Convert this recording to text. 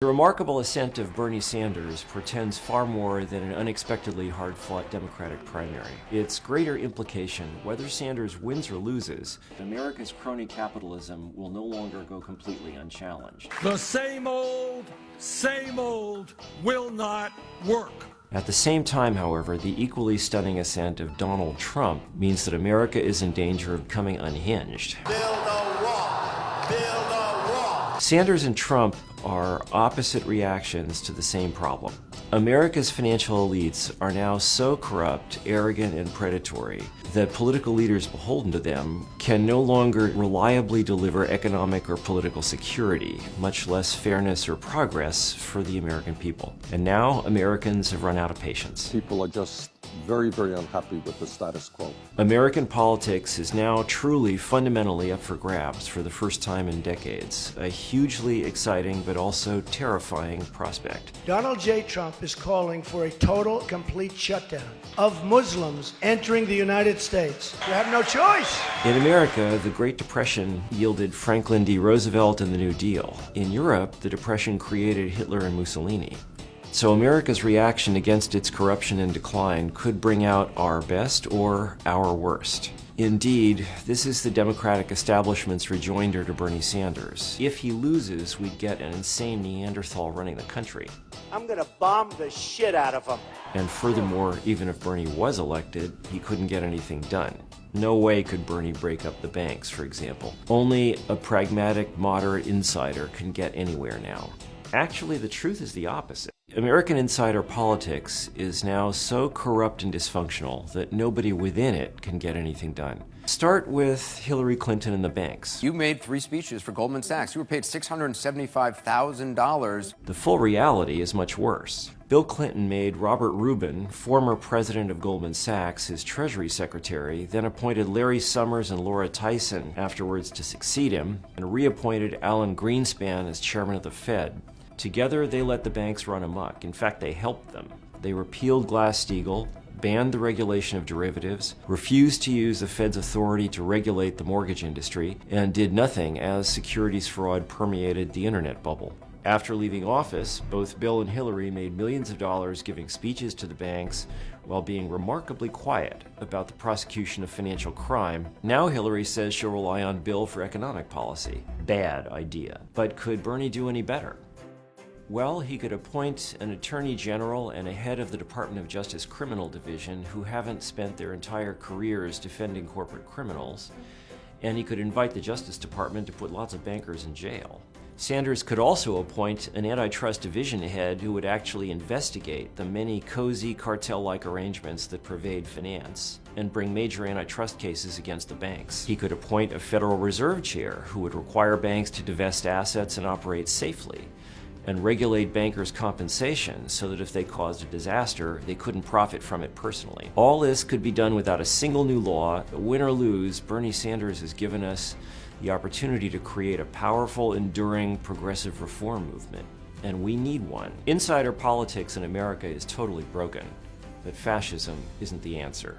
remarkable ascent of Bernie Sanders portends far more than an unexpectedly hard-fought Democratic primary. Its greater implication, whether Sanders wins or loses, America's crony capitalism will no longer go completely unchallenged. The same old will not work. At the same time, however, the equally stunning ascent of Donald Trump means that America is in danger of becoming unhinged. Build a wall. Build a wall. Sanders and Trump are opposite reactions to the same problem. America's financial elites are now so corrupt, arrogant, and predatory that political leaders beholden to them can no longer reliably deliver economic or political security, much less fairness or progress for the American people. And now Americans have run out of patience. People are just very, very unhappy with the status quo. American politics is now truly fundamentally up for grabs for the first time in decades. A hugely exciting but also terrifying prospect. Donald J. Trump is calling for a total, complete shutdown of Muslims entering the United States. You have no choice. In America, the Great Depression yielded Franklin D. Roosevelt and the New Deal. In Europe, the Depression created Hitler and Mussolini. So America's reaction against its corruption and decline could bring out our best or our worst. Indeed, this is the Democratic establishment's rejoinder to Bernie Sanders. If he loses, we'd get an insane Neanderthal running the country. I'm gonna bomb the shit out of him. And furthermore, even if Bernie was elected, he couldn't get anything done. No way could Bernie break up the banks, for example. Only a pragmatic, moderate insider can get anywhere now. Actually, the truth is the opposite. American insider politics is now so corrupt and dysfunctional that nobody within it can get anything done. Start with Hillary Clinton and the banks. You made 3 speeches for Goldman Sachs. You were paid $675,000. The full reality is much worse. Bill Clinton made Robert Rubin, former president of Goldman Sachs, his Treasury Secretary, then appointed Larry Summers and Laura Tyson afterwards to succeed him, and reappointed Alan Greenspan as chairman of the Fed. Together, they let the banks run amok. In fact, they helped them. They repealed Glass-Steagall, banned the regulation of derivatives, refused to use the Fed's authority to regulate the mortgage industry, and did nothing as securities fraud permeated the internet bubble. After leaving office, both Bill and Hillary made millions of dollars giving speeches to the banks while being remarkably quiet about the prosecution of financial crime. Now Hillary says she'll rely on Bill for economic policy. Bad idea. But could Bernie do any better? Well, he could appoint an attorney general and a head of the Department of Justice Criminal Division who haven't spent their entire careers defending corporate criminals, and he could invite the Justice Department to put lots of bankers in jail. Sanders could also appoint an antitrust division head who would actually investigate the many cozy cartel-like arrangements that pervade finance and bring major antitrust cases against the banks. He could appoint a Federal Reserve chair who would require banks to divest assets and operate safely, and regulate bankers' compensation so that if they caused a disaster, they couldn't profit from it personally. All this could be done without a single new law. Win or lose, Bernie Sanders has given us the opportunity to create a powerful, enduring, progressive reform movement, and we need one. Insider politics in America is totally broken, but fascism isn't the answer.